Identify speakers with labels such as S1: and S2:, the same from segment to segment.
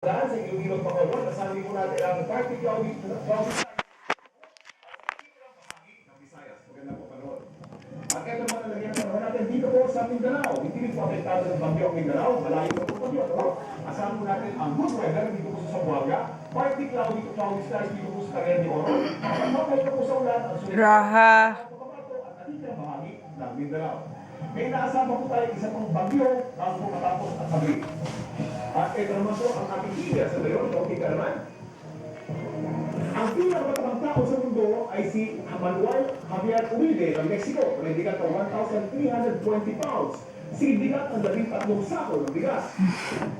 S1: Sa Iloilo, Bacolod, kasali po natin ang party Claudio ng Visayas. Maganda po panood. At ito naman ang lagyan ng natin dito po sa Mindanao. Hindi po apektado ng bagyo ang Mindanao. Malayo po po bagyo. Asahan po natin ang good weather dito po sa Zamboanga. Party Claudio Stars dito po sa Cagayan de Oro. At po sa ulan ang sulit.
S2: Raha.
S1: At natikang bahagi ng Mindanao. May naasahan po tayo isa pang bagyo bago po matapos at pagli. At ito naman po ang ating media sa ngayon. Okay ka naman. Ang pinakamatang tao sa mundo ay si Manuel Javier Uribe ng Mexico. May bigat ng 1,320 pounds. Sibigat ng 13 sako ng bigas.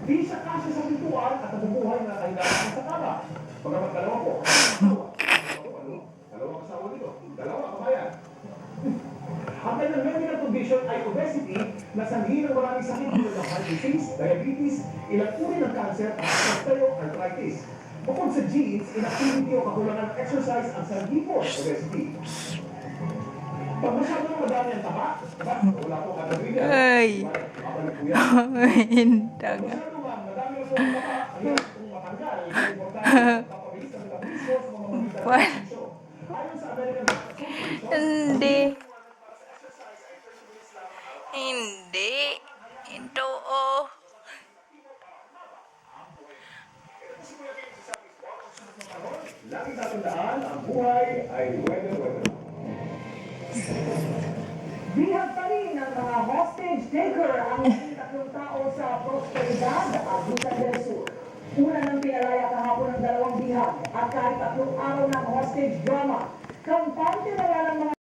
S1: Di siya kasya sa pintuan at nabubuhay na kahinaan sa kama. Pagkamat dalawa po, dalawang asawa dito. Dalawa kabayan. Ang kanyang medical condition ay obesity na sanhi ng maraming sakit tulad ng heart disease, diabetes, ilang uri ng cancer at osteoarthritis. Bukod sa genes, inactivity o kakulangan ng exercise ang sanhi po ng obesity. Pag masyadong madami ang taba, wala po katagrigan.
S2: Ay!
S1: Pag
S2: Hindag.
S1: masyadong madami ang taba, ang hirap kung matanggal, ay importante papabilis ang metabolismo sa mga mamita ng organismo. Ayon sa American Heart Association,
S2: Hindi. Hindi. Ito oh.
S1: lagi tatandaan, ang buhay ay weather.
S3: Bihag pa rin ang mga hostage taker ang 3 tao sa Prosperidad, Agusan del Sur. Una nang pinalaya kahapon ng 2 bihag at kahit 3 araw ng hostage drama, kampante na lang mga